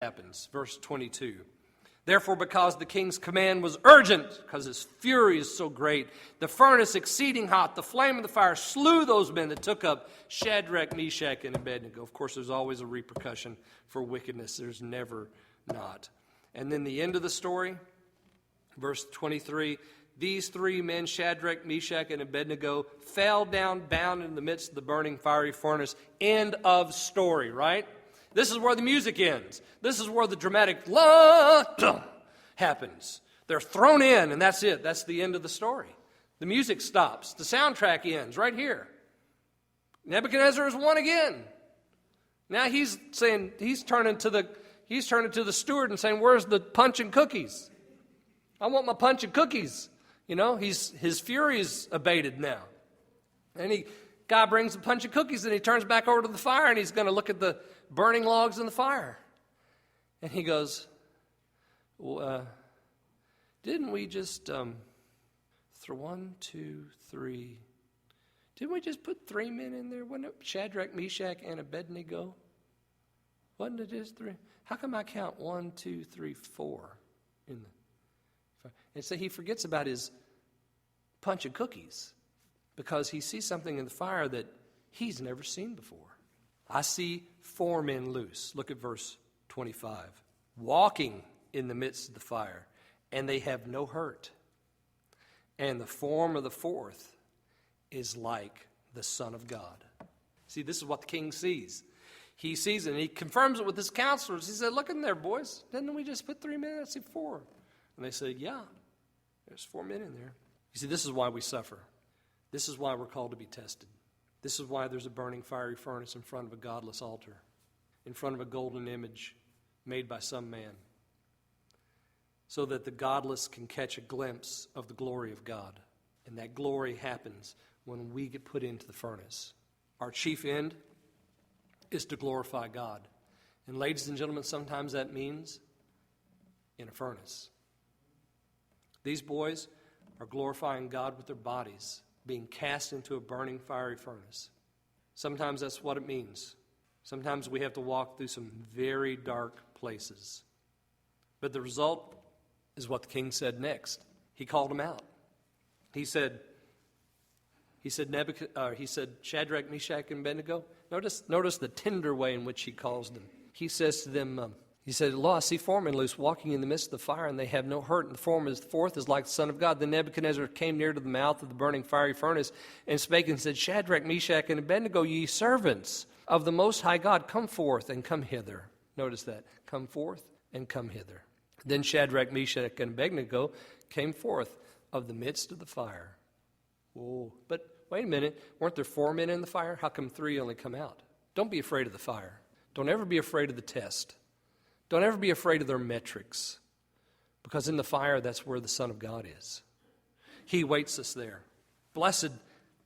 happens. Verse 22. Therefore, because the king's command was urgent, because his fury is so great, the furnace exceeding hot, the flame of the fire slew those men that took up Shadrach, Meshach, and Abednego. Of course, there's always a repercussion for wickedness. There's never not. And then the end of the story, verse 23, these three men, Shadrach, Meshach, and Abednego, fell down bound in the midst of the burning fiery furnace. End of story, right? This is where the music ends. This is where the dramatic happens. They're thrown in, and that's it. That's the end of the story. The music stops. The soundtrack ends right here. Nebuchadnezzar has won again. Now he's turning to the steward and saying, "Where's the punch and cookies? I want my punch and cookies." You know, his fury is abated now. And guy brings a punch of cookies, and he turns back over to the fire, and he's going to look at the burning logs in the fire. And he goes, didn't we just throw 1, 2, 3? Didn't we just put 3 men in there? Wasn't it Shadrach, Meshach, and Abednego? Wasn't it just 3? How come I count 1, 2, 3, 4 in the fire? And so he forgets about his punch of cookies because he sees something in the fire that he's never seen before. I see 4 men loose. Look at verse 25. Walking in the midst of the fire, and they have no hurt. And the form of the fourth is like the Son of God. See, this is what the king sees. He sees it, and he confirms it with his counselors. He said, "Look in there, boys. Didn't we just put 3 men? I see 4. And they said, "Yeah, there's 4 men in there." You see, this is why we suffer. This is why we're called to be tested. This is why there's a burning fiery furnace in front of a godless altar, in front of a golden image made by some man, so that the godless can catch a glimpse of the glory of God. And that glory happens when we get put into the furnace. Our chief end is to glorify God. And ladies and gentlemen, sometimes that means in a furnace. These boys are glorifying God with their bodies, being cast into a burning fiery furnace. Sometimes that's what it means. Sometimes we have to walk through some very dark places. But the result is what the king said next. He called them out. He said Shadrach, Meshach, and Abednego. Notice the tender way in which he calls them. He says to them, he said, "Lo, I see 4 men loose walking in the midst of the fire, and they have no hurt. And the form of the fourth is like the Son of God." Then Nebuchadnezzar came near to the mouth of the burning fiery furnace and spake and said, "Shadrach, Meshach, and Abednego, ye servants of the Most High God, come forth and come hither." Notice that. Come forth and come hither. Then Shadrach, Meshach, and Abednego came forth of the midst of the fire. Whoa. But wait a minute. Weren't there 4 men in the fire? How come 3 only come out? Don't be afraid of the fire. Don't ever be afraid of the test. Don't ever be afraid of their metrics, because in the fire, that's where the Son of God is. He waits us there. Blessed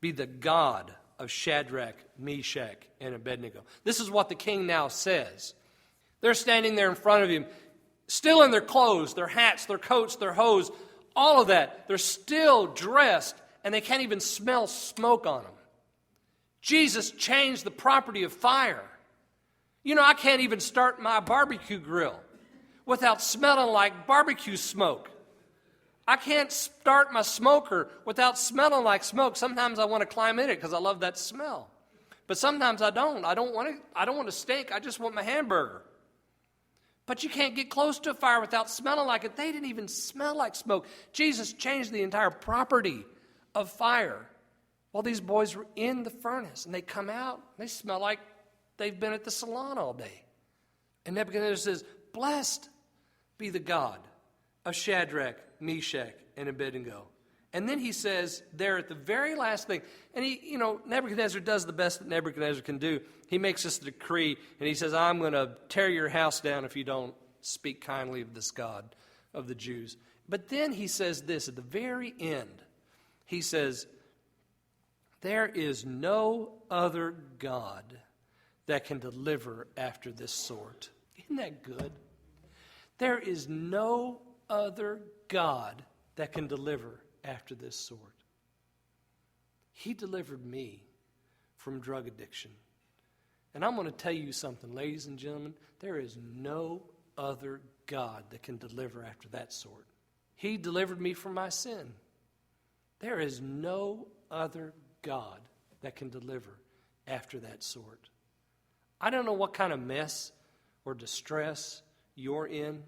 be the God of Shadrach, Meshach, and Abednego. This is what the king now says. They're standing there in front of him, still in their clothes, their hats, their coats, their hose, all of that. They're still dressed, and they can't even smell smoke on them. Jesus changed the property of fire. You know, I can't even start my barbecue grill without smelling like barbecue smoke. I can't start my smoker without smelling like smoke. Sometimes I want to climb in it because I love that smell. But sometimes I don't. I don't want to stink. I just want my hamburger. But you can't get close to a fire without smelling like it. They didn't even smell like smoke. Jesus changed the entire property of fire while these boys were in the furnace. And they come out, and they smell like they've been at the salon all day. And Nebuchadnezzar says, "Blessed be the God of Shadrach, Meshach, and Abednego." And then he says there at the very last thing, and Nebuchadnezzar does the best that Nebuchadnezzar can do. He makes this decree, and he says, "I'm going to tear your house down if you don't speak kindly of this God of the Jews." But then he says this at the very end. He says, "There is no other God that can deliver after this sort." Isn't that good? There is no other God that can deliver after this sort. He delivered me from drug addiction. And I'm going to tell you something, ladies and gentlemen, there is no other God that can deliver after that sort. He delivered me from my sin. There is no other God that can deliver after that sort. I don't know what kind of mess or distress you're in,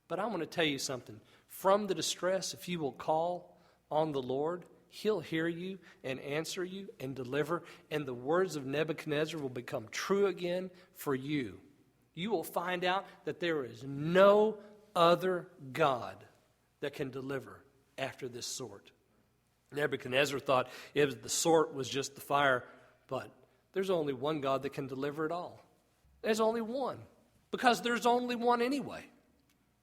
but I'm going to tell you something. From the distress, if you will call on the Lord, He'll hear you and answer you and deliver, and the words of Nebuchadnezzar will become true again for you. You will find out that there is no other God that can deliver after this sort. Nebuchadnezzar thought the sort was just the fire, but there's only one God that can deliver it all. There's only one, because there's only one anyway.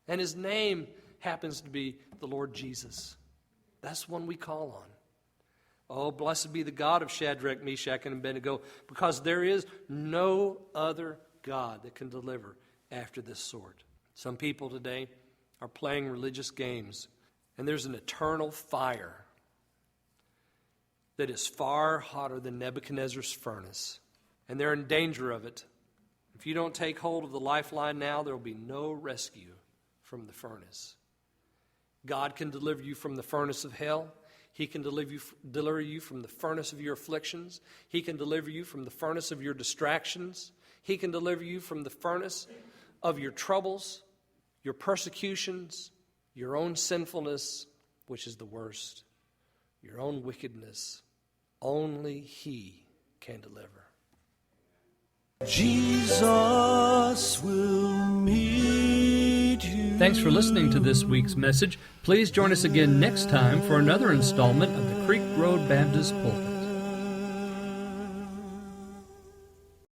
And His name happens to be the Lord Jesus. That's one we call on. Oh, blessed be the God of Shadrach, Meshach, and Abednego, because there is no other God that can deliver after this sort. Some people today are playing religious games, and there's an eternal fire that is far hotter than Nebuchadnezzar's furnace, and they're in danger of it. If you don't take hold of the lifeline now, there will be no rescue from the furnace. God can deliver you from the furnace of hell. He can deliver you from the furnace of your afflictions. He can deliver you from the furnace of your distractions. He can deliver you from the furnace of your troubles, your persecutions, your own sinfulness, which is the worst, your own wickedness. Only He can deliver. Jesus will meet you. Thanks for listening to this week's message. Please join us again next time for another installment of the Creek Road Baptist Pulpit.